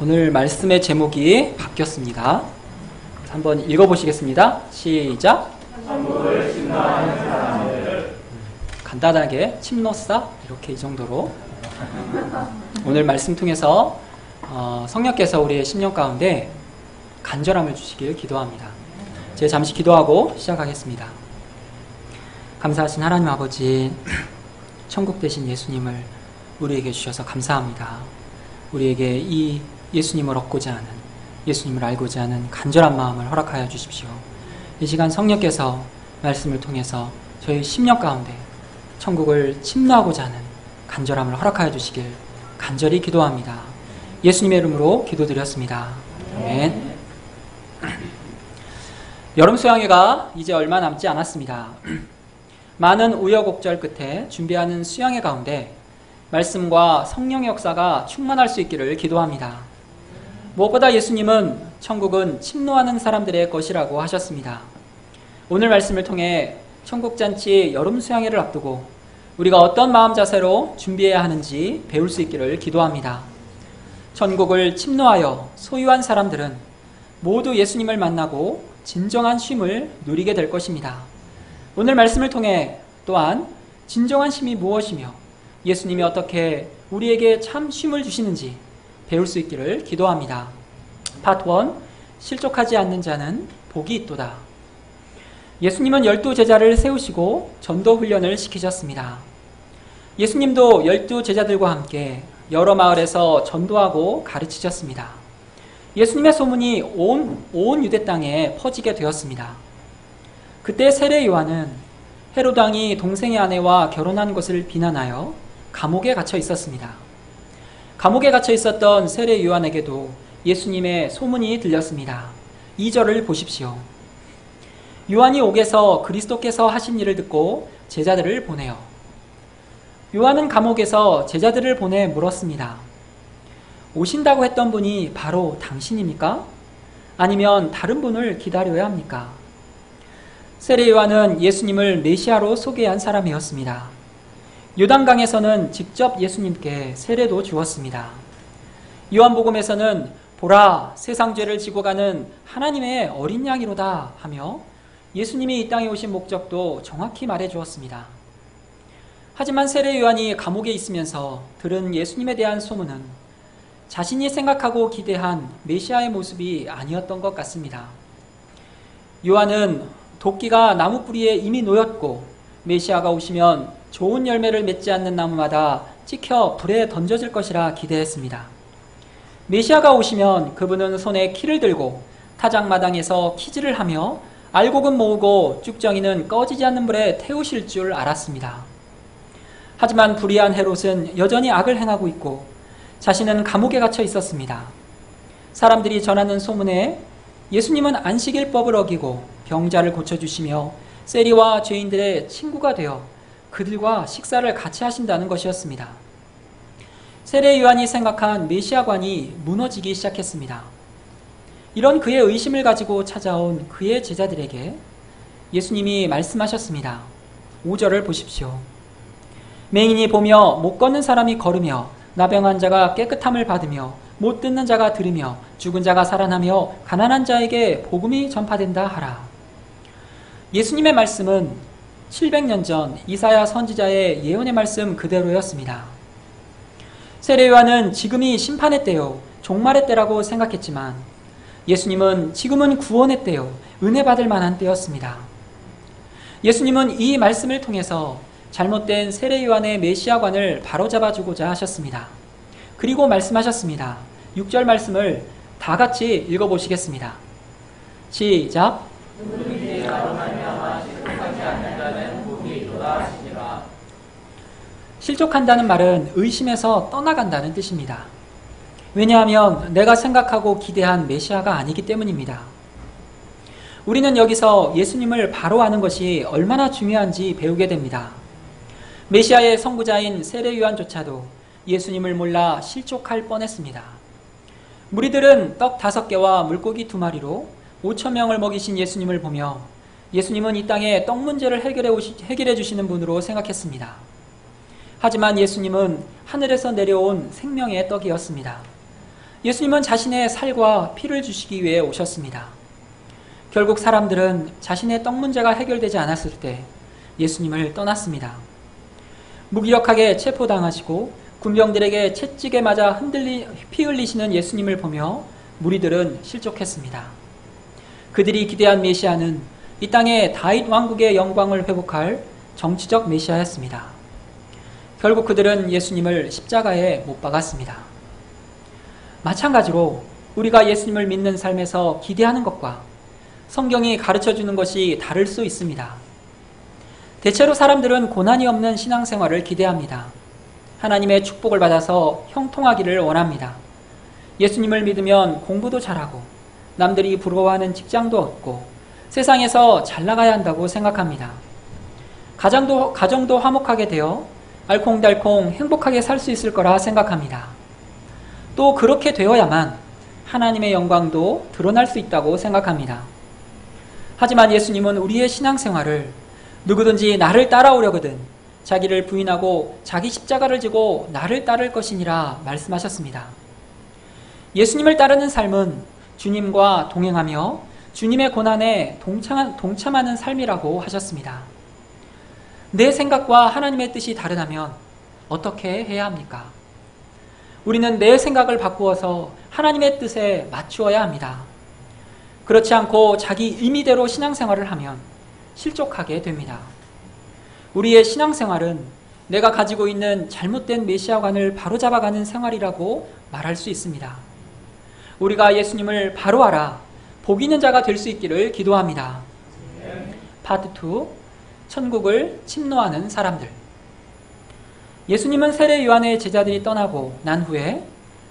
오늘 말씀의 제목이 바뀌었습니다. 한번 읽어보시겠습니다. 시작. 천국을 침노하는 사람들. 간단하게 침노싸 이렇게 이 정도로 오늘 말씀 통해서 성령께서 우리의 심령 가운데 간절함을 주시길 기도합니다. 제가 잠시 기도하고 시작하겠습니다. 감사하신 하나님 아버지, 천국 되신 예수님을 우리에게 주셔서 감사합니다. 우리에게 이 예수님을 얻고자 하는, 예수님을 알고자 하는 간절한 마음을 허락하여 주십시오. 이 시간 성령께서 말씀을 통해서 저희 심령 가운데 천국을 침노하고자 하는 간절함을 허락하여 주시길 간절히 기도합니다. 예수님의 이름으로 기도드렸습니다. 아멘. 여름 수양회가 이제 얼마 남지 않았습니다. 많은 우여곡절 끝에 준비하는 수양회 가운데 말씀과 성령의 역사가 충만할 수 있기를 기도합니다. 무엇보다 예수님은 천국은 침노하는 사람들의 것이라고 하셨습니다. 오늘 말씀을 통해 천국잔치 여름 수양회를 앞두고 우리가 어떤 마음 자세로 준비해야 하는지 배울 수 있기를 기도합니다. 천국을 침노하여 소유한 사람들은 모두 예수님을 만나고 진정한 쉼을 누리게 될 것입니다. 오늘 말씀을 통해 또한 진정한 쉼이 무엇이며 예수님이 어떻게 우리에게 참 쉼을 주시는지 배울 수 있기를 기도합니다. 파트 1, 실족하지 않는 자는 복이 있도다. 예수님은 12제자를 세우시고 전도 훈련을 시키셨습니다. 예수님도 12제자들과 함께 여러 마을에서 전도하고 가르치셨습니다. 예수님의 소문이 온 유대 땅에 퍼지게 되었습니다. 그때 세례 요한은 헤롯 왕이 동생의 아내와 결혼한 것을 비난하여 감옥에 갇혀 있었습니다. 감옥에 갇혀 있었던 세례 요한에게도 예수님의 소문이 들렸습니다. 2절을 보십시오. 요한이 옥에서 그리스도께서 하신 일을 듣고 제자들을 보내요. 요한은 감옥에서 제자들을 보내 물었습니다. 오신다고 했던 분이 바로 당신입니까? 아니면 다른 분을 기다려야 합니까? 세례 요한은 예수님을 메시아로 소개한 사람이었습니다. 요단강에서는 직접 예수님께 세례도 주었습니다. 요한복음에서는 보라, 세상 죄를 지고 가는 하나님의 어린 양이로다 하며 예수님이 이 땅에 오신 목적도 정확히 말해 주었습니다. 하지만 세례 요한이 감옥에 있으면서 들은 예수님에 대한 소문은 자신이 생각하고 기대한 메시아의 모습이 아니었던 것 같습니다. 요한은 도끼가 나무 뿌리에 이미 놓였고 메시아가 오시면 좋은 열매를 맺지 않는 나무마다 찍혀 불에 던져질 것이라 기대했습니다. 메시아가 오시면 그분은 손에 키를 들고 타작마당에서 키질을 하며 알곡은 모으고 쭉정이는 꺼지지 않는 불에 태우실 줄 알았습니다. 하지만 불의한 헤롯은 여전히 악을 행하고 있고 자신은 감옥에 갇혀 있었습니다. 사람들이 전하는 소문에 예수님은 안식일법을 어기고 병자를 고쳐주시며 세리와 죄인들의 친구가 되어 그들과 식사를 같이 하신다는 것이었습니다. 세례 요한이 생각한 메시아관이 무너지기 시작했습니다. 이런 그의 의심을 가지고 찾아온 그의 제자들에게 예수님이 말씀하셨습니다. 5절을 보십시오. 맹인이 보며 못 걷는 사람이 걸으며 나병한 자가 깨끗함을 받으며 못 듣는 자가 들으며 죽은 자가 살아나며 가난한 자에게 복음이 전파된다 하라. 예수님의 말씀은 700년 전 이사야 선지자의 예언의 말씀 그대로였습니다. 세례 요한은 지금이 심판의 때요, 종말의 때라고 생각했지만 예수님은 지금은 구원의 때요, 은혜 받을 만한 때였습니다. 예수님은 이 말씀을 통해서 잘못된 세례 요한의 메시아관을 바로잡아주고자 하셨습니다. 그리고 말씀하셨습니다. 6절 말씀을 다 같이 읽어보시겠습니다. 시작. 실족한다는 말은 의심에서 떠나간다는 뜻입니다. 왜냐하면 내가 생각하고 기대한 메시아가 아니기 때문입니다. 우리는 여기서 예수님을 바로 아는 것이 얼마나 중요한지 배우게 됩니다. 메시아의 선구자인 세례 요한조차도 예수님을 몰라 실족할 뻔했습니다. 무리들은 떡 5개와 물고기 2마리로 5,000명을 먹이신 예수님을 보며 예수님은 이 땅에 떡 문제를 해결해 주시는 분으로 생각했습니다. 하지만 예수님은 하늘에서 내려온 생명의 떡이었습니다. 예수님은 자신의 살과 피를 주시기 위해 오셨습니다. 결국 사람들은 자신의 떡 문제가 해결되지 않았을 때 예수님을 떠났습니다. 무기력하게 체포당하시고 군병들에게 채찍에 맞아 피 흘리시는 예수님을 보며 무리들은 실족했습니다. 그들이 기대한 메시아는 이 땅에 다윗 왕국의 영광을 회복할 정치적 메시아였습니다. 결국 그들은 예수님을 십자가에 못 박았습니다. 마찬가지로 우리가 예수님을 믿는 삶에서 기대하는 것과 성경이 가르쳐주는 것이 다를 수 있습니다. 대체로 사람들은 고난이 없는 신앙생활을 기대합니다. 하나님의 축복을 받아서 형통하기를 원합니다. 예수님을 믿으면 공부도 잘하고 남들이 부러워하는 직장도 얻고 세상에서 잘 나가야 한다고 생각합니다. 가정도 화목하게 되어 알콩달콩 행복하게 살 수 있을 거라 생각합니다. 또 그렇게 되어야만 하나님의 영광도 드러날 수 있다고 생각합니다. 하지만 예수님은 우리의 신앙생활을 누구든지 나를 따라오려거든 자기를 부인하고 자기 십자가를 지고 나를 따를 것이니라 말씀하셨습니다. 예수님을 따르는 삶은 주님과 동행하며 주님의 고난에 동참하는 삶이라고 하셨습니다. 내 생각과 하나님의 뜻이 다르다면 어떻게 해야 합니까? 우리는 내 생각을 바꾸어서 하나님의 뜻에 맞추어야 합니다. 그렇지 않고 자기 임의대로 신앙생활을 하면 실족하게 됩니다. 우리의 신앙생활은 내가 가지고 있는 잘못된 메시아관을 바로잡아가는 생활이라고 말할 수 있습니다. 우리가 예수님을 바로 알아 복 있는 자가 될 수 있기를 기도합니다. 파트 2. 천국을 침노하는 사람들. 예수님은 세례 요한의 제자들이 떠나고 난 후에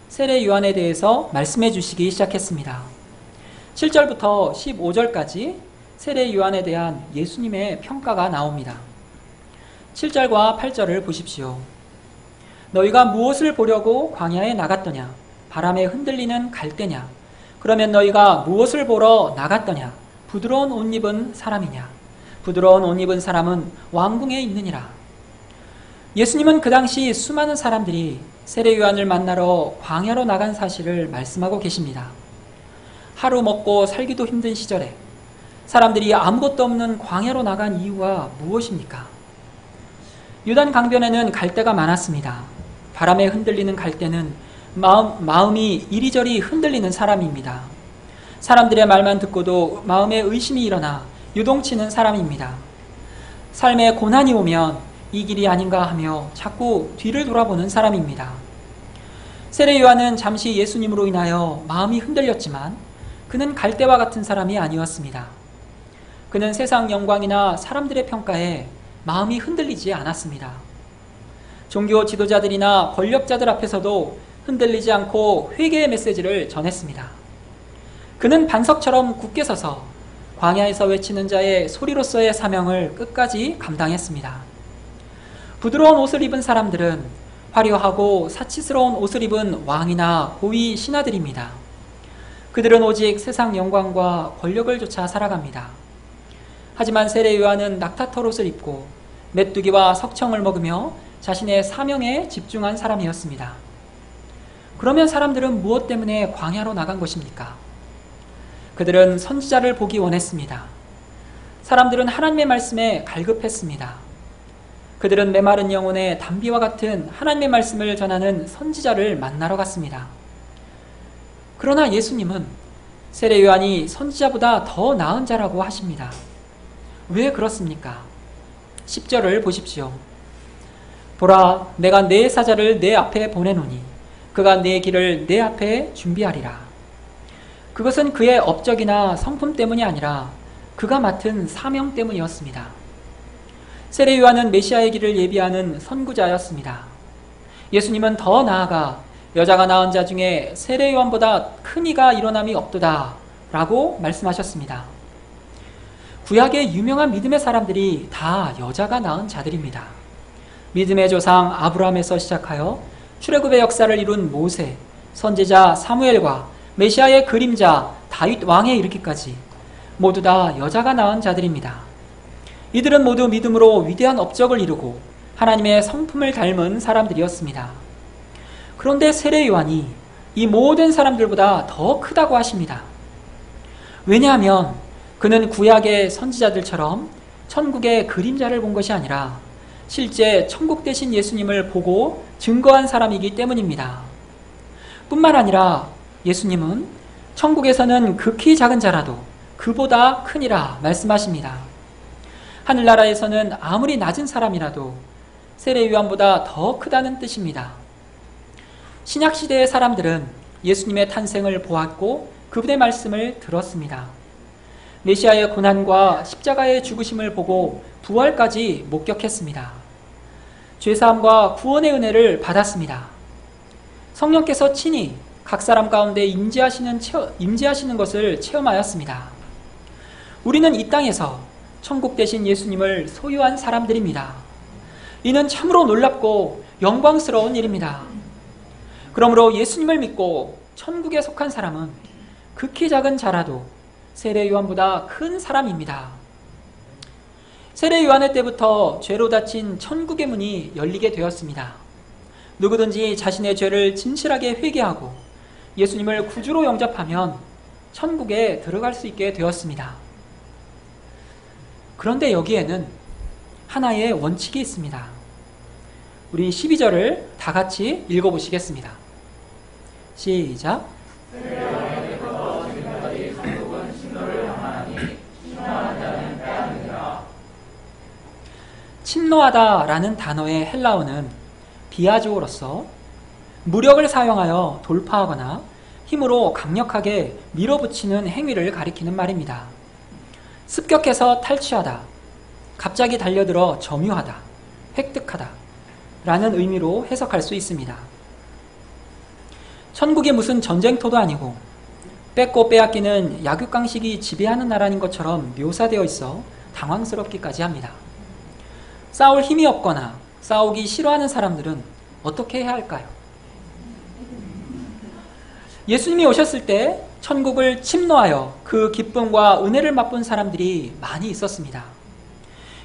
세례 요한에 대해서 말씀해 주시기 시작했습니다. 7절부터 15절까지 세례 요한에 대한 예수님의 평가가 나옵니다. 7절과 8절을 보십시오. 너희가 무엇을 보려고 광야에 나갔더냐? 바람에 흔들리는 갈대냐? 그러면 너희가 무엇을 보러 나갔더냐? 부드러운 옷 입은 사람이냐? 부드러운 옷 입은 사람은 왕궁에 있느니라. 예수님은 그 당시 수많은 사람들이 세례 요한을 만나러 광야로 나간 사실을 말씀하고 계십니다. 하루 먹고 살기도 힘든 시절에 사람들이 아무것도 없는 광야로 나간 이유가 무엇입니까? 요단 강변에는 갈대가 많았습니다. 바람에 흔들리는 갈대는 마음이 이리저리 흔들리는 사람입니다. 사람들의 말만 듣고도 마음에 의심이 일어나 유동치는 사람입니다. 삶에 고난이 오면 이 길이 아닌가 하며 자꾸 뒤를 돌아보는 사람입니다. 세례 요한은 잠시 예수님으로 인하여 마음이 흔들렸지만 그는 갈대와 같은 사람이 아니었습니다. 그는 세상 영광이나 사람들의 평가에 마음이 흔들리지 않았습니다. 종교 지도자들이나 권력자들 앞에서도 흔들리지 않고 회개의 메시지를 전했습니다. 그는 반석처럼 굳게 서서 광야에서 외치는 자의 소리로서의 사명을 끝까지 감당했습니다. 부드러운 옷을 입은 사람들은 화려하고 사치스러운 옷을 입은 왕이나 고위 신하들입니다. 그들은 오직 세상 영광과 권력을 쫓아 살아갑니다. 하지만 세례 요한은 낙타털 옷을 입고 메뚜기와 석청을 먹으며 자신의 사명에 집중한 사람이었습니다. 그러면 사람들은 무엇 때문에 광야로 나간 것입니까? 그들은 선지자를 보기 원했습니다. 사람들은 하나님의 말씀에 갈급했습니다. 그들은 메마른 영혼의 담비와 같은 하나님의 말씀을 전하는 선지자를 만나러 갔습니다. 그러나 예수님은 세례 요한이 선지자보다 더 나은 자라고 하십니다. 왜 그렇습니까? 10절을 보십시오. 보라, 내가 내 사자를 내 앞에 보내노니 그가 내 길을 내 앞에 준비하리라. 그것은 그의 업적이나 성품 때문이 아니라 그가 맡은 사명 때문이었습니다. 세례 요한은 메시아의 길을 예비하는 선구자였습니다. 예수님은 더 나아가 여자가 낳은 자 중에 세례 요한보다 큰 이가 일어남이 없도다 라고 말씀하셨습니다. 구약의 유명한 믿음의 사람들이 다 여자가 낳은 자들입니다. 믿음의 조상 아브라함에서 시작하여 출애굽의 역사를 이룬 모세, 선지자 사무엘과 메시아의 그림자 다윗 왕에 이르기까지 모두 다 여자가 낳은 자들입니다. 이들은 모두 믿음으로 위대한 업적을 이루고 하나님의 성품을 닮은 사람들이었습니다. 그런데 세례 요한이 이 모든 사람들보다 더 크다고 하십니다. 왜냐하면 그는 구약의 선지자들처럼 천국의 그림자를 본 것이 아니라 실제 천국 되신 예수님을 보고 증거한 사람이기 때문입니다. 뿐만 아니라 예수님은 천국에서는 극히 작은 자라도 그보다 크니라 말씀하십니다. 하늘나라에서는 아무리 낮은 사람이라도 세례요한보다 더 크다는 뜻입니다. 신약시대의 사람들은 예수님의 탄생을 보았고 그분의 말씀을 들었습니다. 메시아의 고난과 십자가의 죽으심을 보고 부활까지 목격했습니다. 죄사함과 구원의 은혜를 받았습니다. 성령께서 친히 각 사람 가운데 임재하시는 것을 체험하였습니다. 우리는 이 땅에서 천국 되신 예수님을 소유한 사람들입니다. 이는 참으로 놀랍고 영광스러운 일입니다. 그러므로 예수님을 믿고 천국에 속한 사람은 극히 작은 자라도 세례 요한보다 큰 사람입니다. 세례 요한의 때부터 죄로 닫힌 천국의 문이 열리게 되었습니다. 누구든지 자신의 죄를 진실하게 회개하고 예수님을 구주로 영접하면 천국에 들어갈 수 있게 되었습니다. 그런데 여기에는 하나의 원칙이 있습니다. 우리 12절을 다 같이 읽어보시겠습니다. 시작. 침노하다라는 단어의 헬라어는 비아조로서 무력을 사용하여 돌파하거나 힘으로 강력하게 밀어붙이는 행위를 가리키는 말입니다. 습격해서 탈취하다, 갑자기 달려들어 점유하다, 획득하다 라는 의미로 해석할 수 있습니다. 천국이 무슨 전쟁터도 아니고 뺏고 빼앗기는 약육강식이 지배하는 나라인 것처럼 묘사되어 있어 당황스럽기까지 합니다. 싸울 힘이 없거나 싸우기 싫어하는 사람들은 어떻게 해야 할까요? 예수님이 오셨을 때 천국을 침노하여 그 기쁨과 은혜를 맛본 사람들이 많이 있었습니다.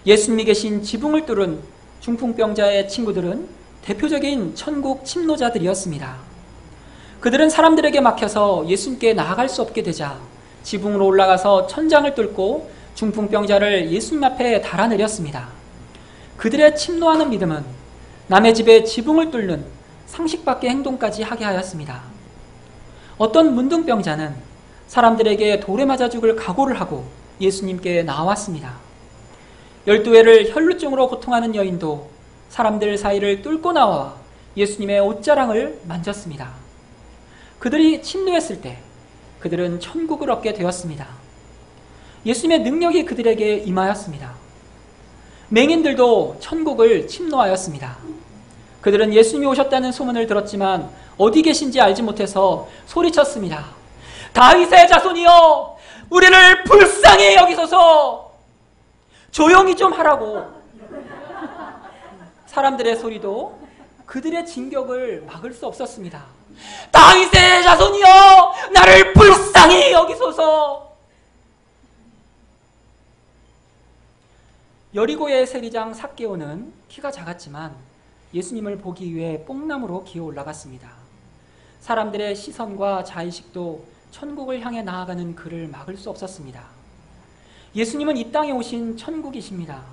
예수님이 계신 지붕을 뚫은 중풍병자의 친구들은 대표적인 천국 침노자들이었습니다. 그들은 사람들에게 막혀서 예수님께 나아갈 수 없게 되자 지붕으로 올라가서 천장을 뚫고 중풍병자를 예수님 앞에 달아내렸습니다. 그들의 침노하는 믿음은 남의 집에 지붕을 뚫는 상식 밖의 행동까지 하게 하였습니다. 어떤 문둥병자는 사람들에게 돌에 맞아 죽을 각오를 하고 예수님께 나왔습니다. 12회를 혈루증으로 고통하는 여인도 사람들 사이를 뚫고 나와 예수님의 옷자랑을 만졌습니다. 그들이 침노했을 때 그들은 천국을 얻게 되었습니다. 예수님의 능력이 그들에게 임하였습니다. 맹인들도 천국을 침노하였습니다. 그들은 예수님이 오셨다는 소문을 들었지만 어디 계신지 알지 못해서 소리쳤습니다. 다윗의 자손이여, 우리를 불쌍히 여기소서. 조용히 좀 하라고. 사람들의 소리도 그들의 진격을 막을 수 없었습니다. 다윗의 자손이여, 나를 불쌍히 여기소서. 여리고의 세리장 삭개오는 키가 작았지만 예수님을 보기 위해 뽕나무로 기어 올라갔습니다. 사람들의 시선과 자의식도 천국을 향해 나아가는 그를 막을 수 없었습니다. 예수님은 이 땅에 오신 천국이십니다.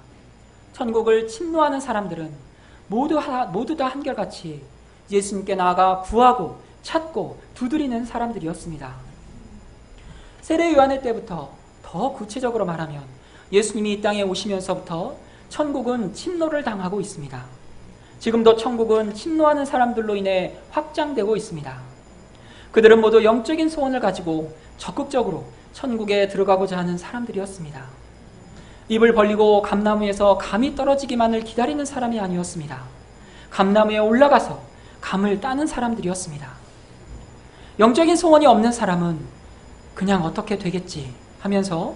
천국을 침노하는 사람들은 모두 다 한결같이 예수님께 나아가 구하고 찾고 두드리는 사람들이었습니다. 세례 요한의 때부터 더 구체적으로 말하면 예수님이 이 땅에 오시면서부터 천국은 침노를 당하고 있습니다. 지금도 천국은 침노하는 사람들로 인해 확장되고 있습니다. 그들은 모두 영적인 소원을 가지고 적극적으로 천국에 들어가고자 하는 사람들이었습니다. 입을 벌리고 감나무에서 감이 떨어지기만을 기다리는 사람이 아니었습니다. 감나무에 올라가서 감을 따는 사람들이었습니다. 영적인 소원이 없는 사람은 그냥 어떻게 되겠지 하면서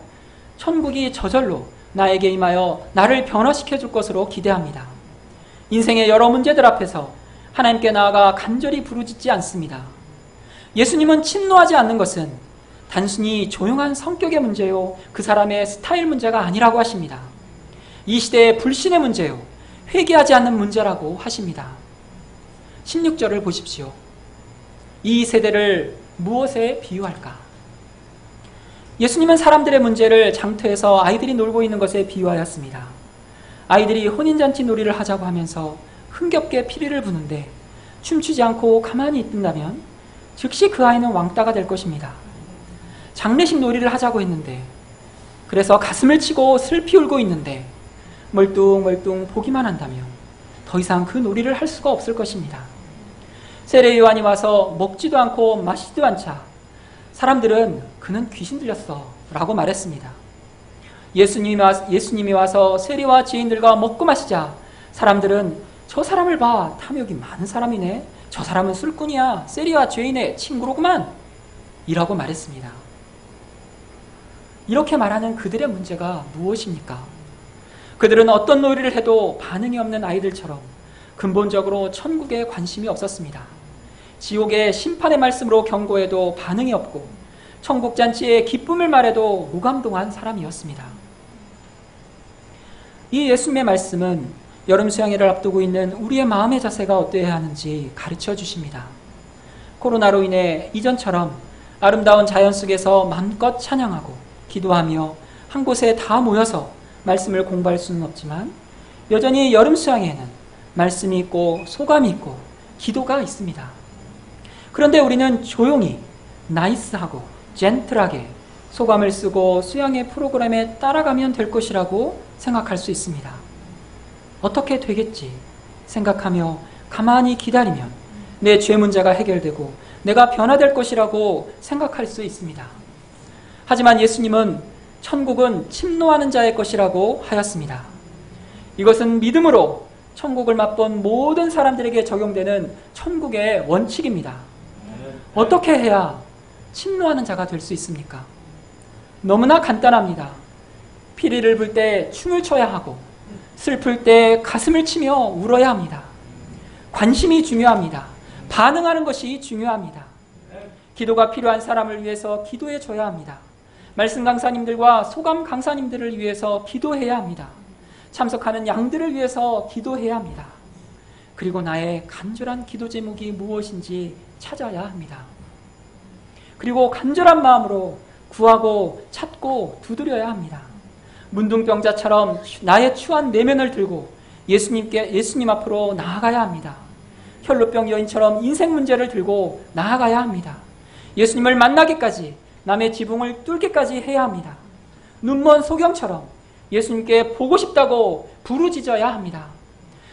천국이 저절로 나에게 임하여 나를 변화시켜 줄 것으로 기대합니다. 인생의 여러 문제들 앞에서 하나님께 나아가 간절히 부르짖지 않습니다. 예수님은 침노하지 않는 것은 단순히 조용한 성격의 문제요, 그 사람의 스타일 문제가 아니라고 하십니다. 이 시대의 불신의 문제요, 회개하지 않는 문제라고 하십니다. 16절을 보십시오. 이 세대를 무엇에 비유할까? 예수님은 사람들의 문제를 장터에서 아이들이 놀고 있는 것에 비유하였습니다. 아이들이 혼인잔치 놀이를 하자고 하면서 흥겹게 피리를 부는데 춤추지 않고 가만히 있든다면 즉시 그 아이는 왕따가 될 것입니다. 장례식 놀이를 하자고 했는데, 그래서 가슴을 치고 슬피 울고 있는데 멀뚱멀뚱 보기만 한다면 더 이상 그 놀이를 할 수가 없을 것입니다. 세례 요한이 와서 먹지도 않고 마시지도 않자 사람들은 그는 귀신 들렸어 라고 말했습니다. 예수님이 와서 세리와 죄인들과 먹고 마시자 사람들은 저 사람을 봐, 탐욕이 많은 사람이네, 저 사람은 술꾼이야, 세리와 죄인의 친구로구만 이라고 말했습니다. 이렇게 말하는 그들의 문제가 무엇입니까? 그들은 어떤 놀이를 해도 반응이 없는 아이들처럼 근본적으로 천국에 관심이 없었습니다. 지옥의 심판의 말씀으로 경고해도 반응이 없고 천국잔치의 기쁨을 말해도 무감동한 사람이었습니다. 이 예수님의 말씀은 여름 수양회를 앞두고 있는 우리의 마음의 자세가 어떠해야 하는지 가르쳐 주십니다. 코로나로 인해 이전처럼 아름다운 자연 속에서 마음껏 찬양하고 기도하며 한 곳에 다 모여서 말씀을 공부할 수는 없지만 여전히 여름 수양회에는 말씀이 있고 소감이 있고 기도가 있습니다. 그런데 우리는 조용히 나이스하고 젠틀하게 소감을 쓰고 수양회 프로그램에 따라가면 될 것이라고 생각할 수 있습니다. 어떻게 되겠지 생각하며 가만히 기다리면 내 죄 문제가 해결되고 내가 변화될 것이라고 생각할 수 있습니다. 하지만 예수님은 천국은 침노하는 자의 것이라고 하였습니다. 이것은 믿음으로 천국을 맛본 모든 사람들에게 적용되는 천국의 원칙입니다. 어떻게 해야 침노하는 자가 될 수 있습니까? 너무나 간단합니다. 피리를 불 때 춤을 춰야 하고 슬플 때 가슴을 치며 울어야 합니다. 관심이 중요합니다. 반응하는 것이 중요합니다. 기도가 필요한 사람을 위해서 기도해 줘야 합니다. 말씀 강사님들과 소감 강사님들을 위해서 기도해야 합니다. 참석하는 양들을 위해서 기도해야 합니다. 그리고 나의 간절한 기도 제목이 무엇인지 찾아야 합니다. 그리고 간절한 마음으로 구하고 찾고 두드려야 합니다. 문둥병자처럼 나의 추한 내면을 들고 예수님 앞으로 나아가야 합니다. 혈루병 여인처럼 인생 문제를 들고 나아가야 합니다. 예수님을 만나기까지 남의 지붕을 뚫기까지 해야 합니다. 눈먼 소경처럼 예수님께 보고 싶다고 부르짖어야 합니다.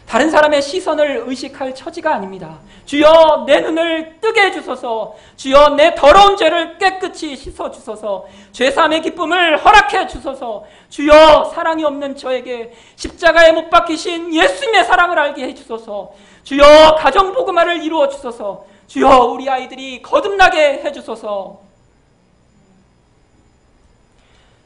다른 사람의 시선을 의식할 처지가 아닙니다. 주여 내 눈을 뜨게 해주소서. 주여 내 더러운 죄를 깨끗이 씻어주소서. 죄사함의 기쁨을 허락해 주소서. 주여 사랑이 없는 저에게 십자가에 못 박히신 예수님의 사랑을 알게 해주소서. 주여 가정복음화를 이루어 주소서. 주여 우리 아이들이 거듭나게 해주소서.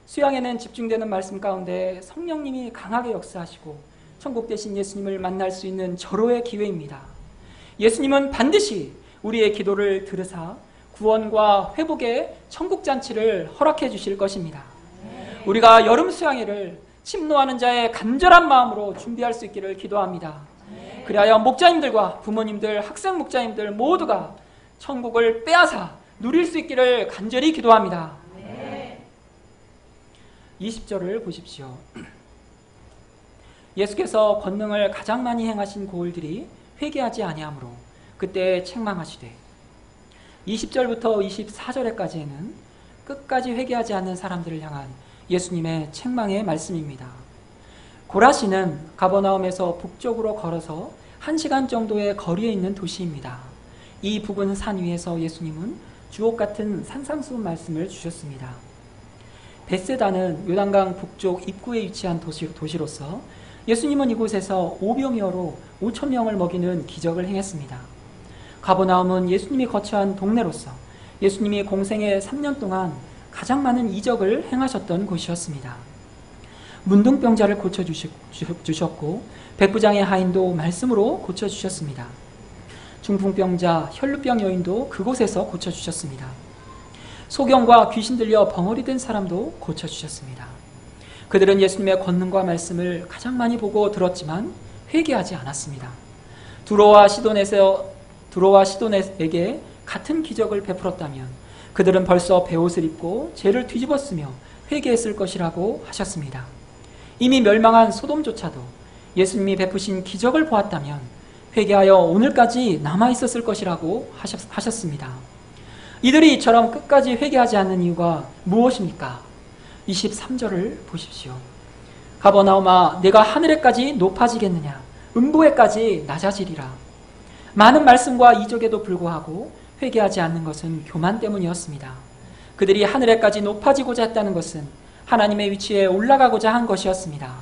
수양에는 집중되는 말씀 가운데 성령님이 강하게 역사하시고 천국 대신 예수님을 만날 수 있는 절호의 기회입니다. 예수님은 반드시 우리의 기도를 들으사 구원과 회복의 천국잔치를 허락해 주실 것입니다. 우리가 여름 수양회를 침노하는 자의 간절한 마음으로 준비할 수 있기를 기도합니다. 그리하여 목자님들과 부모님들, 학생 목자님들 모두가 천국을 빼앗아 누릴 수 있기를 간절히 기도합니다. 20절을 보십시오. 예수께서 권능을 가장 많이 행하신 고을들이 회개하지 아니하므로 그때 책망하시되 20절부터 24절에까지는 끝까지 회개하지 않는 사람들을 향한 예수님의 책망의 말씀입니다. 고라시는 가버나움에서 북쪽으로 걸어서 1시간 정도의 거리에 있는 도시입니다. 이 부근 산 위에서 예수님은 주옥 같은 산상수훈 말씀을 주셨습니다. 베세다는 요단강 북쪽 입구에 위치한 도시로서 예수님은 이곳에서 오병이어로 5,000명을 먹이는 기적을 행했습니다. 가버나움은 예수님이 거처한 동네로서 예수님이 공생의 3년 동안 가장 많은 이적을 행하셨던 곳이었습니다. 문둥병자를 고쳐주셨고 백부장의 하인도 말씀으로 고쳐주셨습니다. 중풍병자, 혈루병 여인도 그곳에서 고쳐주셨습니다. 소경과 귀신 들려 벙어리 된 사람도 고쳐주셨습니다. 그들은 예수님의 권능과 말씀을 가장 많이 보고 들었지만 회개하지 않았습니다. 두로와 시돈에게 같은 기적을 베풀었다면 그들은 벌써 베옷을 입고 죄를 뒤집었으며 회개했을 것이라고 하셨습니다. 이미 멸망한 소돔조차도 예수님이 베푸신 기적을 보았다면 회개하여 오늘까지 남아있었을 것이라고 하셨습니다. 이들이 이처럼 끝까지 회개하지 않는 이유가 무엇입니까? 23절을 보십시오. 가버나움아, 내가 하늘에까지 높아지겠느냐? 음부에까지 낮아지리라. 많은 말씀과 이적에도 불구하고 회개하지 않는 것은 교만 때문이었습니다. 그들이 하늘에까지 높아지고자 했다는 것은 하나님의 위치에 올라가고자 한 것이었습니다.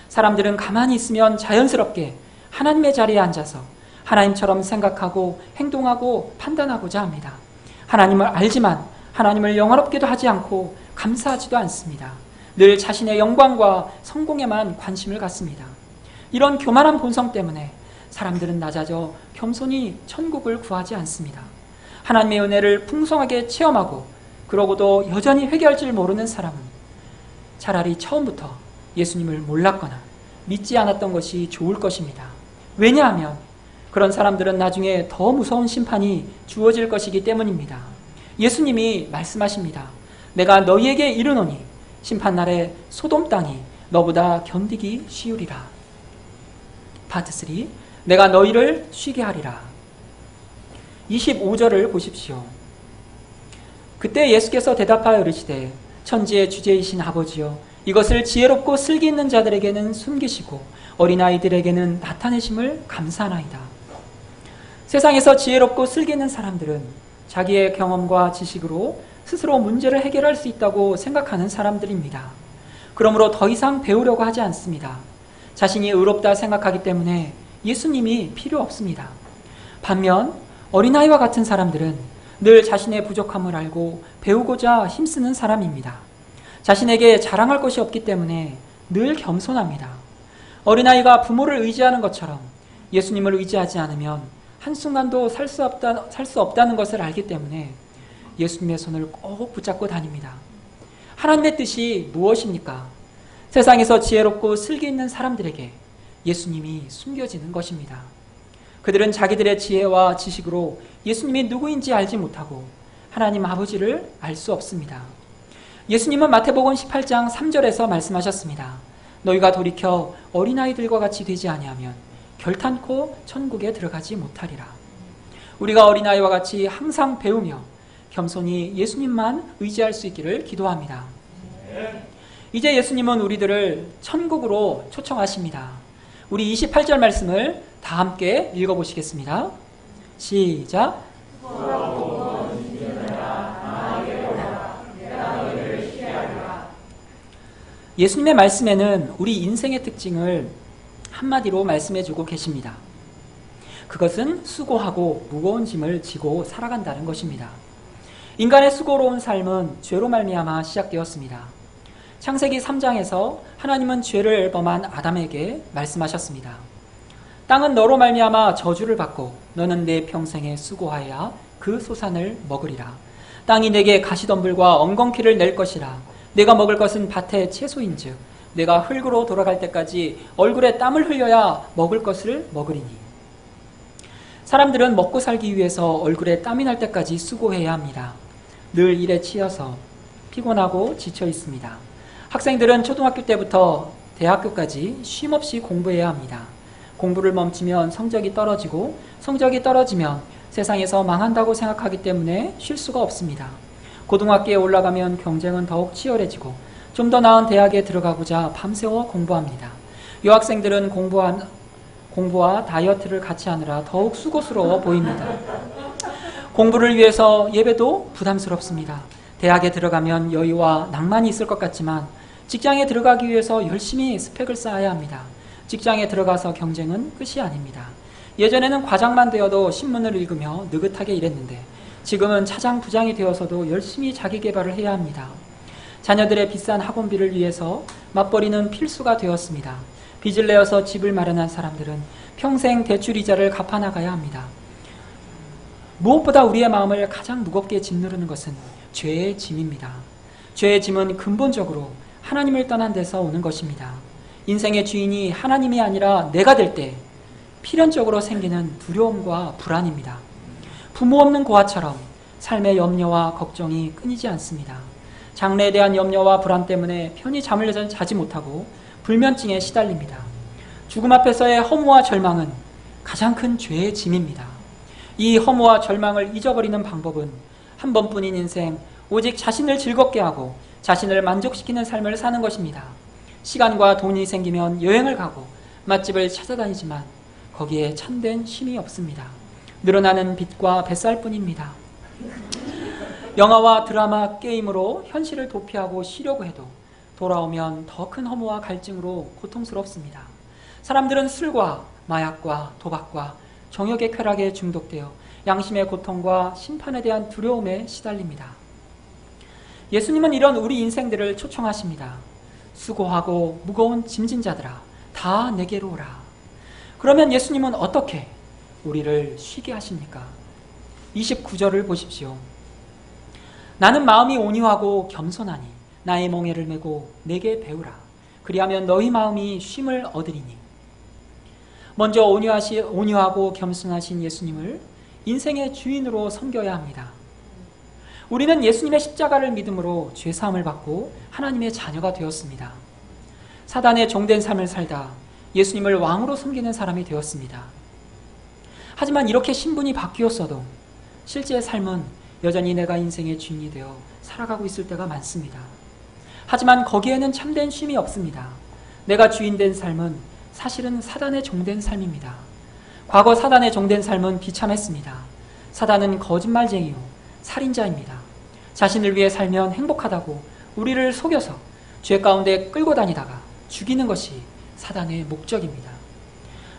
사람들은 가만히 있으면 자연스럽게 하나님의 자리에 앉아서 하나님처럼 생각하고 행동하고 판단하고자 합니다. 하나님을 알지만 하나님을 영화롭게도 하지 않고 감사하지도 않습니다. 늘 자신의 영광과 성공에만 관심을 갖습니다. 이런 교만한 본성 때문에 사람들은 낮아져 겸손히 천국을 구하지 않습니다. 하나님의 은혜를 풍성하게 체험하고 그러고도 여전히 회개할 줄 모르는 사람은 차라리 처음부터 예수님을 몰랐거나 믿지 않았던 것이 좋을 것입니다. 왜냐하면 그런 사람들은 나중에 더 무서운 심판이 주어질 것이기 때문입니다. 예수님이 말씀하십니다. 내가 너희에게 이르노니 심판날에 소돔 땅이 너보다 견디기 쉬우리라. 파트 3. 내가 너희를 쉬게 하리라. 25절을 보십시오. 그때 예수께서 대답하여 이르시되 천지의 주제이신 아버지여, 이것을 지혜롭고 슬기 있는 자들에게는 숨기시고 어린아이들에게는 나타내심을 감사하나이다. 세상에서 지혜롭고 슬기 있는 사람들은 자기의 경험과 지식으로 스스로 문제를 해결할 수 있다고 생각하는 사람들입니다. 그러므로 더 이상 배우려고 하지 않습니다. 자신이 의롭다 생각하기 때문에 예수님이 필요 없습니다. 반면 어린아이와 같은 사람들은 늘 자신의 부족함을 알고 배우고자 힘쓰는 사람입니다. 자신에게 자랑할 것이 없기 때문에 늘 겸손합니다. 어린아이가 부모를 의지하는 것처럼 예수님을 의지하지 않으면 한순간도 살 수 없다는 것을 알기 때문에 예수님의 손을 꼭 붙잡고 다닙니다. 하나님의 뜻이 무엇입니까? 세상에서 지혜롭고 슬기 있는 사람들에게 예수님이 숨겨지는 것입니다. 그들은 자기들의 지혜와 지식으로 예수님이 누구인지 알지 못하고 하나님 아버지를 알 수 없습니다. 예수님은 마태복음 18장 3절에서 말씀하셨습니다. 너희가 돌이켜 어린아이들과 같이 되지 아니하면 결탄코 천국에 들어가지 못하리라. 우리가 어린아이와 같이 항상 배우며 겸손히 예수님만 의지할 수 있기를 기도합니다. 이제 예수님은 우리들을 천국으로 초청하십니다. 우리 28절 말씀을 다 함께 읽어보시겠습니다. 시작. 예수님의 말씀에는 우리 인생의 특징을 한마디로 말씀해주고 계십니다. 그것은 수고하고 무거운 짐을 지고 살아간다는 것입니다. 인간의 수고로운 삶은 죄로 말미암아 시작되었습니다. 창세기 3장에서 하나님은 죄를 범한 아담에게 말씀하셨습니다. 땅은 너로 말미암아 저주를 받고 너는 내 평생에 수고하여야 그 소산을 먹으리라. 땅이 내게 가시덤불과 엉겅퀴를 낼 것이라. 내가 먹을 것은 밭의 채소인즉 내가 흙으로 돌아갈 때까지 얼굴에 땀을 흘려야 먹을 것을 먹으리니. 사람들은 먹고 살기 위해서 얼굴에 땀이 날 때까지 수고해야 합니다. 늘 일에 치여서 피곤하고 지쳐 있습니다. 학생들은 초등학교 때부터 대학교까지 쉼없이 공부해야 합니다. 공부를 멈추면 성적이 떨어지고 성적이 떨어지면 세상에서 망한다고 생각하기 때문에 쉴 수가 없습니다. 고등학교에 올라가면 경쟁은 더욱 치열해지고 좀 더 나은 대학에 들어가고자 밤새워 공부합니다. 여학생들은 공부와 다이어트를 같이 하느라 더욱 수고스러워 보입니다. 공부를 위해서 예배도 부담스럽습니다. 대학에 들어가면 여유와 낭만이 있을 것 같지만 직장에 들어가기 위해서 열심히 스펙을 쌓아야 합니다. 직장에 들어가서 경쟁은 끝이 아닙니다. 예전에는 과장만 되어도 신문을 읽으며 느긋하게 일했는데 지금은 차장, 부장이 되어서도 열심히 자기 개발을 해야 합니다. 자녀들의 비싼 학원비를 위해서 맞벌이는 필수가 되었습니다. 빚을 내어서 집을 마련한 사람들은 평생 대출이자를 갚아나가야 합니다. 무엇보다 우리의 마음을 가장 무겁게 짓누르는 것은 죄의 짐입니다. 죄의 짐은 근본적으로 하나님을 떠난 데서 오는 것입니다. 인생의 주인이 하나님이 아니라 내가 될 때 필연적으로 생기는 두려움과 불안입니다. 부모 없는 고아처럼 삶의 염려와 걱정이 끊이지 않습니다. 장래에 대한 염려와 불안 때문에 편히 잠을 자지 못하고 불면증에 시달립니다. 죽음 앞에서의 허무와 절망은 가장 큰 죄의 짐입니다. 이 허무와 절망을 잊어버리는 방법은 한 번뿐인 인생, 오직 자신을 즐겁게 하고 자신을 만족시키는 삶을 사는 것입니다. 시간과 돈이 생기면 여행을 가고 맛집을 찾아다니지만 거기에 참된 쉼이 없습니다. 늘어나는 빚과 뱃살뿐입니다. 영화와 드라마, 게임으로 현실을 도피하고 쉬려고 해도 돌아오면 더 큰 허무와 갈증으로 고통스럽습니다. 사람들은 술과 마약과 도박과 정욕의 쾌락에 중독되어 양심의 고통과 심판에 대한 두려움에 시달립니다. 예수님은 이런 우리 인생들을 초청하십니다. 수고하고 무거운 짐진 자들아, 다 내게로 오라. 그러면 예수님은 어떻게 우리를 쉬게 하십니까? 29절을 보십시오. 나는 마음이 온유하고 겸손하니 나의 멍에를 메고 내게 배우라. 그리하면 너희 마음이 쉼을 얻으리니. 먼저 온유하고 겸손하신 예수님을 인생의 주인으로 섬겨야 합니다. 우리는 예수님의 십자가를 믿음으로 죄사함을 받고 하나님의 자녀가 되었습니다. 사단의 종된 삶을 살다 예수님을 왕으로 섬기는 사람이 되었습니다. 하지만 이렇게 신분이 바뀌었어도 실제 삶은 여전히 내가 인생의 주인이 되어 살아가고 있을 때가 많습니다. 하지만 거기에는 참된 쉼이 없습니다. 내가 주인된 삶은 사실은 사단의 종된 삶입니다. 과거 사단의 종된 삶은 비참했습니다. 사단은 거짓말쟁이요 살인자입니다. 자신을 위해 살면 행복하다고 우리를 속여서 죄 가운데 끌고 다니다가 죽이는 것이 사단의 목적입니다.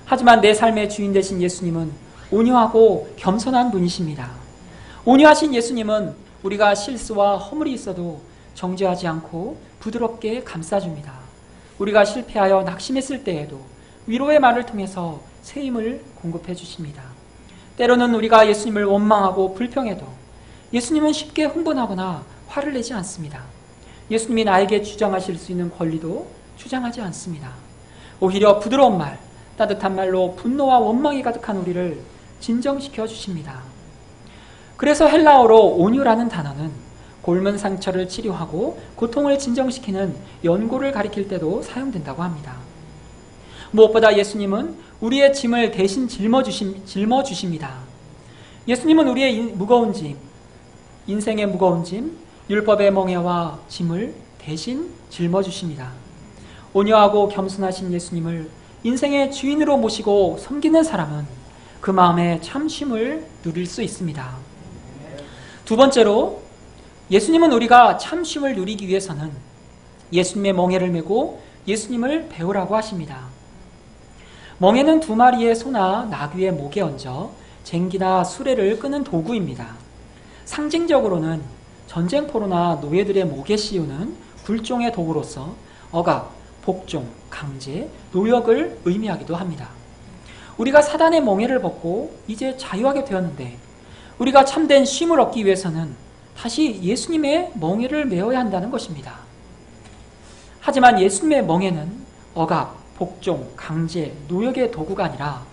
하지만 내 삶의 주인 되신 예수님은 온유하고 겸손한 분이십니다. 온유하신 예수님은 우리가 실수와 허물이 있어도 정죄하지 않고 부드럽게 감싸줍니다. 우리가 실패하여 낙심했을 때에도 위로의 말을 통해서 새 힘을 공급해 주십니다. 때로는 우리가 예수님을 원망하고 불평해도 예수님은 쉽게 흥분하거나 화를 내지 않습니다. 예수님이 나에게 주장하실 수 있는 권리도 주장하지 않습니다. 오히려 부드러운 말, 따뜻한 말로 분노와 원망이 가득한 우리를 진정시켜 주십니다. 그래서 헬라어로 온유라는 단어는 곪은 상처를 치료하고 고통을 진정시키는 연고를 가리킬 때도 사용된다고 합니다. 무엇보다 예수님은 우리의 짐을 대신 짊어주십니다. 예수님은 우리의 무거운 짐, 인생의 무거운 짐, 율법의 멍에와 짐을 대신 짊어주십니다. 온유하고 겸손하신 예수님을 인생의 주인으로 모시고 섬기는 사람은 그 마음에 참 쉼을 누릴 수 있습니다. 두 번째로 예수님은 우리가 참 쉼을 누리기 위해서는 예수님의 멍에를 메고 예수님을 배우라고 하십니다. 멍에는 두 마리의 소나 나귀의 목에 얹어 쟁기나 수레를 끄는 도구입니다. 상징적으로는 전쟁포로나 노예들의 목에 씌우는 굴종의 도구로서 억압, 복종, 강제, 노역을 의미하기도 합니다. 우리가 사단의 멍에를 벗고 이제 자유하게 되었는데 우리가 참된 쉼을 얻기 위해서는 다시 예수님의 멍에를 메어야 한다는 것입니다. 하지만 예수님의 멍에는 억압, 복종, 강제, 노역의 도구가 아니라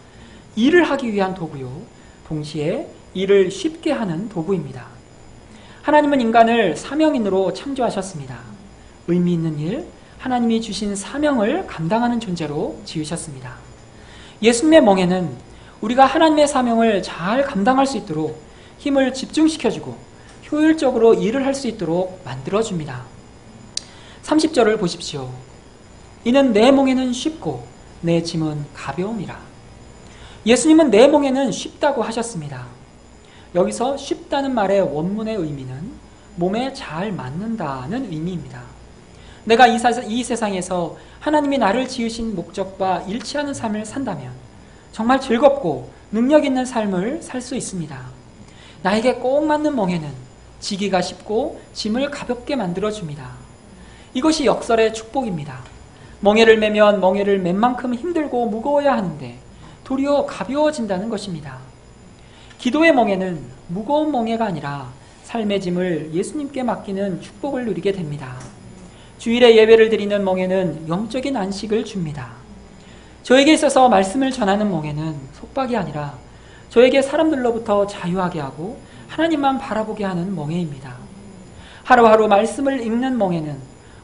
일을 하기 위한 도구요, 동시에 일을 쉽게 하는 도구입니다. 하나님은 인간을 사명인으로 창조하셨습니다. 의미 있는 일, 하나님이 주신 사명을 감당하는 존재로 지으셨습니다. 예수님의 멍에는 우리가 하나님의 사명을 잘 감당할 수 있도록 힘을 집중시켜주고 효율적으로 일을 할 수 있도록 만들어줍니다. 30절을 보십시오. 이는 내 멍에는 쉽고 내 짐은 가벼움이라. 예수님은 내 멍에는 쉽다고 하셨습니다. 여기서 쉽다는 말의 원문의 의미는 몸에 잘 맞는다는 의미입니다. 내가 이 세상에서 하나님이 나를 지으신 목적과 일치하는 삶을 산다면 정말 즐겁고 능력 있는 삶을 살 수 있습니다. 나에게 꼭 맞는 멍에는 지기가 쉽고 짐을 가볍게 만들어줍니다. 이것이 역설의 축복입니다. 멍에를 메면 멍에를 맨 만큼 힘들고 무거워야 하는데 도리어 가벼워진다는 것입니다. 기도의 멍에는 무거운 멍에가 아니라 삶의 짐을 예수님께 맡기는 축복을 누리게 됩니다. 주일에 예배를 드리는 멍에는 영적인 안식을 줍니다. 저에게 있어서 말씀을 전하는 멍에는 속박이 아니라 저에게 사람들로부터 자유하게 하고 하나님만 바라보게 하는 멍에입니다. 하루하루 말씀을 읽는 멍에는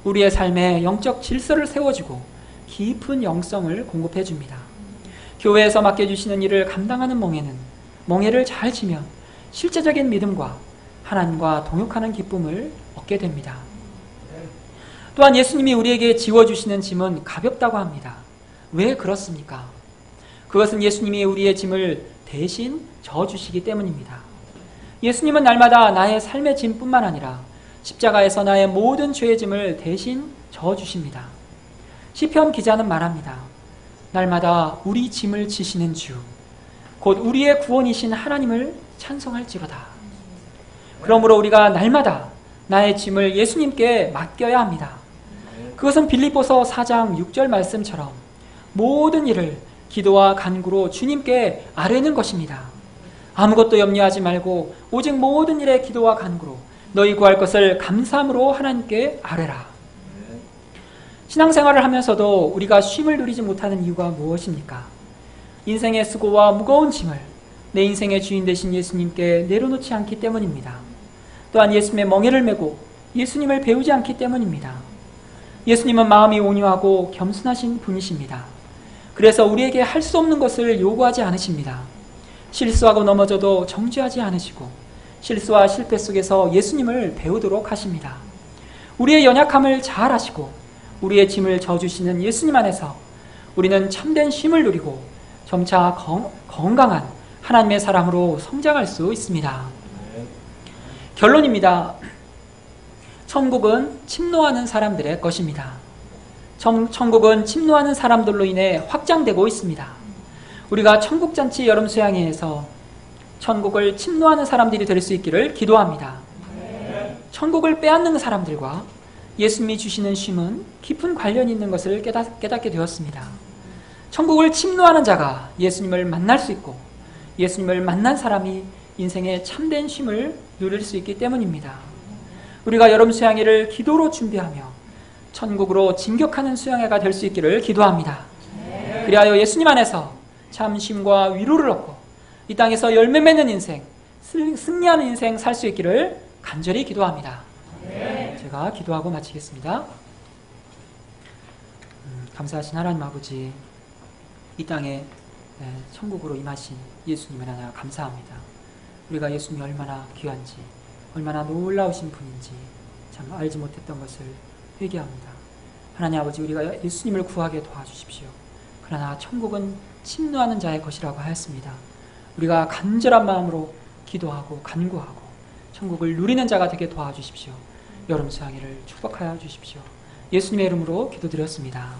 우리의 삶에 영적 질서를 세워주고 깊은 영성을 공급해 줍니다. 교회에서 맡겨주시는 일을 감당하는 멍에는 멍에를 잘 지면 실제적인 믿음과 하나님과 동역하는 기쁨을 얻게 됩니다. 또한 예수님이 우리에게 지워주시는 짐은 가볍다고 합니다. 왜 그렇습니까? 그것은 예수님이 우리의 짐을 대신 져주시기 때문입니다. 예수님은 날마다 나의 삶의 짐뿐만 아니라 십자가에서 나의 모든 죄의 짐을 대신 져주십니다. 시편 기자는 말합니다. 날마다 우리 짐을 지시는 주, 곧 우리의 구원이신 하나님을 찬송할지로다. 그러므로 우리가 날마다 나의 짐을 예수님께 맡겨야 합니다. 그것은 빌립보서 4장 6절 말씀처럼 모든 일을 기도와 간구로 주님께 아뢰는 것입니다. 아무것도 염려하지 말고 오직 모든 일에 기도와 간구로 너희 구할 것을 감사함으로 하나님께 아뢰라. 신앙생활을 하면서도 우리가 쉼을 누리지 못하는 이유가 무엇입니까? 인생의 수고와 무거운 짐을 내 인생의 주인 되신 예수님께 내려놓지 않기 때문입니다. 또한 예수님의 멍에를 메고 예수님을 배우지 않기 때문입니다. 예수님은 마음이 온유하고 겸손하신 분이십니다. 그래서 우리에게 할 수 없는 것을 요구하지 않으십니다. 실수하고 넘어져도 정죄하지 않으시고 실수와 실패 속에서 예수님을 배우도록 하십니다. 우리의 연약함을 잘 아시고 우리의 짐을 져주시는 예수님 안에서 우리는 참된 쉼을 누리고 점차 건강한 하나님의 사람으로 성장할 수 있습니다. 결론입니다. 천국은 침노하는 사람들의 것입니다. 천국은 침노하는 사람들로 인해 확장되고 있습니다. 우리가 천국잔치 여름수양회에서 천국을 침노하는 사람들이 될 수 있기를 기도합니다. 천국을 빼앗는 사람들과 예수님이 주시는 쉼은 깊은 관련이 있는 것을 깨닫게 되었습니다. 천국을 침노하는 자가 예수님을 만날 수 있고 예수님을 만난 사람이 인생의 참된 쉼을 누릴 수 있기 때문입니다. 우리가 여름 수양회를 기도로 준비하며 천국으로 진격하는 수양회가 될 수 있기를 기도합니다. 그리하여 예수님 안에서 참 쉼과 위로를 얻고 이 땅에서 열매 맺는 인생, 승리하는 인생 살 수 있기를 간절히 기도합니다. 제가 기도하고 마치겠습니다. 감사하신 하나님 아버지, 이 땅에 천국으로 임하신 예수님을 하나 감사합니다. 우리가 예수님이 얼마나 귀한지, 얼마나 놀라우신 분인지 참 알지 못했던 것을 회개합니다. 하나님 아버지, 우리가 예수님을 구하게 도와주십시오. 그러나 천국은 침노하는 자의 것이라고 하였습니다. 우리가 간절한 마음으로 기도하고 간구하고 천국을 누리는 자가 되게 도와주십시오. 여름 수양회를 축복하여 주십시오. 예수님의 이름으로 기도드렸습니다.